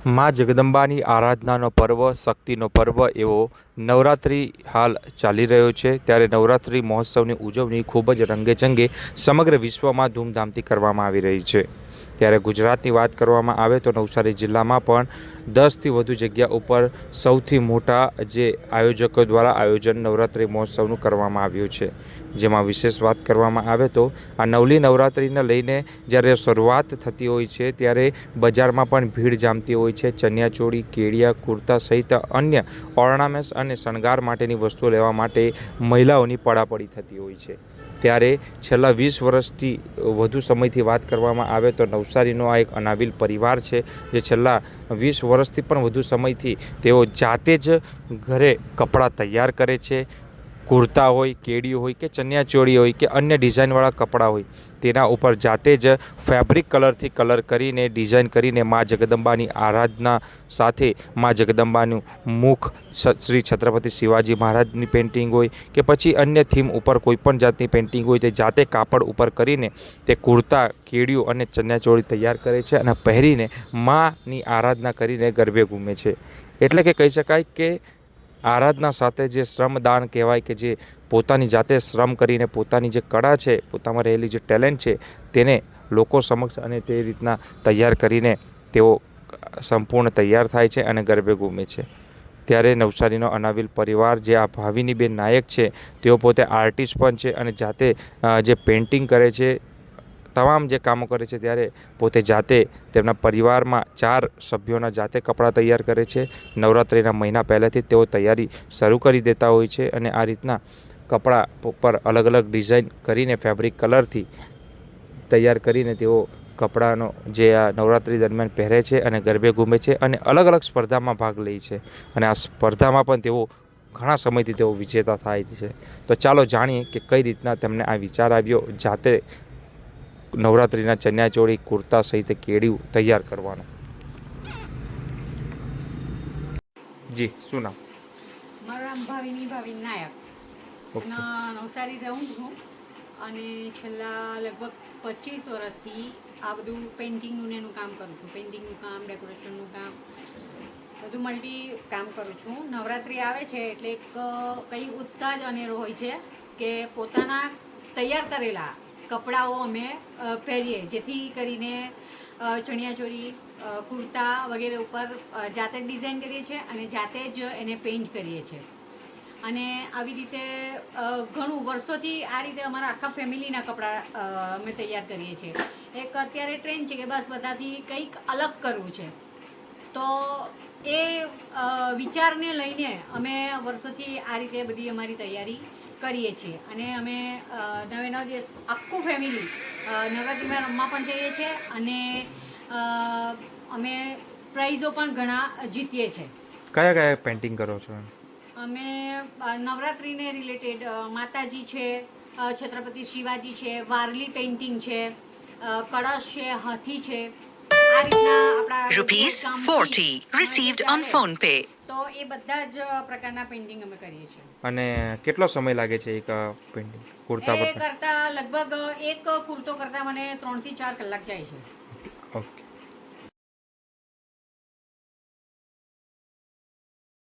માં જગદંબાની આરાધનાનો પર્વ, શક્તિનો પર્વ એવો નવરાત્રિ હાલ ચાલી રહ્યો છે. ત્યારે નવરાત્રિ મહોત્સવની ઉજવણી ખૂબ જ રંગેચંગે સમગ્ર વિશ્વમાં ધૂમધામથી કરવામાં આવી રહી છે. ત્યારે ગુજરાતની વાત કરવામાં આવે તો નવસારી જિલ્લામાં પણ 10થી વધુ જગ્યા ઉપર સૌથી મોટા જે આયોજકો દ્વારા આયોજન નવરાત્રિ મહોત્સવનું કરવામાં આવ્યું છે. જેમાં વિશેષ વાત કરવામાં આવે તો આ નવલી નવરાત્રિને લઈને જ્યારે શરૂઆત થતી હોય છે ત્યારે બજારમાં પણ ભીડ જામતી હોય છે. ચણિયાચોળી, કેડિયા, કુર્તા સહિત અન્ય ઓર્નામેન્ટ્સ અને શણગાર માટેની વસ્તુઓ લેવા માટે મહિલાઓની પડાપડી થતી હોય છે. ત્યારે છેલ્લા 20 વર્ષથી વધુ સમયથી વાત કરવામાં આવે તો નવસારીનો આ એક અનાવિલ પરિવાર છે, જે છેલ્લા 20 વર્ષથી પણ વધુ સમયથી તેઓ જાતે જ ઘરે કપડાં તૈયાર કરે છે. કુર્તા હોય, કેડિયું હોય કે ચણિયાચોળી હોય કે અન્ય ડિઝાઇનવાળા કપડાં હોય, તેના ઉપર જાતે જ ફેબ્રિક કલરથી કલર કરીને ડિઝાઇન કરીને મા જગદંબાની આરાધના સાથે મા જગદંબાનું મુખ, શ્રી છત્રપતિ શિવાજી મહારાજની પેઇન્ટિંગ હોય કે પછી અન્ય થીમ ઉપર કોઈપણ જાતની પેઇન્ટિંગ હોય તે જાતે કાપડ ઉપર કરીને તે કુર્તા, કેડિયું અને ચણિયાચોળી તૈયાર કરે છે અને પહેરીને માની આરાધના કરીને ગરબે ઘૂમે છે. એટલે કે કહી શકાય કે આરાધના સાથે જે શ્રમદાન કહેવાય કે જે પોતાની જાતે શ્રમ કરીને પોતાની જે કળા છે, પોતામાં રહેલી જે ટેલેન્ટ છે તેને લોકો સમક્ષ અને તે રીતના તૈયાર કરીને તેઓ સંપૂર્ણ તૈયાર થાય છે અને ગરબે ઘૂમે છે. ત્યારે નવસારીનો અનાવિલ પરિવાર જે આ ભાવિનીબેન નાયક છે, તેઓ પોતે આર્ટિસ્ટ પણ છે અને જાતે જે પેઇન્ટિંગ કરે છે, તમામ જે કામો કરે છે ત્યારે પોતે જાતે તેમના પરિવારમાં 4 સભ્યોના જાતે કપડાં તૈયાર કરે છે. નવરાત્રિના મહિના પહેલાંથી તેઓ તૈયારી શરૂ કરી દેતા હોય છે અને આ રીતના કપડાં ઉપર અલગ અલગ ડિઝાઇન કરીને ફેબ્રિક કલરથી તૈયાર કરીને તેઓ કપડાનો જે આ નવરાત્રિ દરમિયાન પહેરે છે અને ગરબે ઘૂમે છે અને અલગ અલગ સ્પર્ધામાં ભાગ લે છે અને આ સ્પર્ધામાં પણ તેઓ ઘણા સમયથી તેઓ વિજેતા થાય છે. તો ચાલો જાણીએ કે કઈ રીતના તેમને આ વિચાર આવ્યો જાતે નવરાત્રિના ચણિયાચોળી, કુર્તા સહિત કેડિયું તૈયાર કરવાનો. જી, શું નામ? મારું નામ ભાવિની નાયક. ઓકે. નવસારી રહું છું અને છેલ્લા લગભગ 25 વર્ષથી આ બધું પેઇન્ટિંગનું ને એનું કામ કરું છું. પેઇન્ટિંગનું કામ, ડેકોરેશનનું કામ, બધું મલ્ટી કામ કરું છું. નવરાત્રિ આવે છે એટલે કંઈ ઉત્સાહ જ અનેરો હોય છે કે પોતાના તૈયાર કરેલા કપડાઓ અમે પહેરીએ, જેથી કરીને ચણિયાચોળી, કુર્તા વગેરે ઉપર જાતે જ ડિઝાઇન કરીએ છીએ અને જાતે જ એને પેઇન્ટ કરીએ છીએ. અને આવી રીતે ઘણું વર્ષોથી આ રીતે અમારા આખા ફેમિલીના કપડાં અમે તૈયાર કરીએ છીએ. એક અત્યારે ટ્રેન્ડ છે કે બસ બધાથી કંઈક અલગ કરવું છે, તો એ વિચારને લઈને અમે વર્ષોથી આ રીતે બધી અમારી તૈયારી કરીએ છીએ. અને અમે 9 દિવસ આખું ફેમિલી નવરાત્રિમાં રમવા પણ જઈએ છીએ અને અમે પ્રાઇઝો પણ ઘણા જીતીએ છીએ. કયા કયા પેઇન્ટિંગ કરો છો? અમે નવરાત્રિને રિલેટેડ માતાજી છે, છત્રપતિ શિવાજી છે, વારલી પેઇન્ટિંગ છે, કળશ છે, હાથી છે, આ રીતના આપણા ₹40 received on phone pay. તો એ બધા જ પ્રકારના પેઇન્ટિંગ અમે કરીએ છીએ. અને કેટલો સમય લાગે છે એક પેઇન્ટિંગ કુર્તા એ પર? કરતા લગભગ એક કુર્તો કરતા મને 3 થી 4 કલાક જાય છે. ઓકે.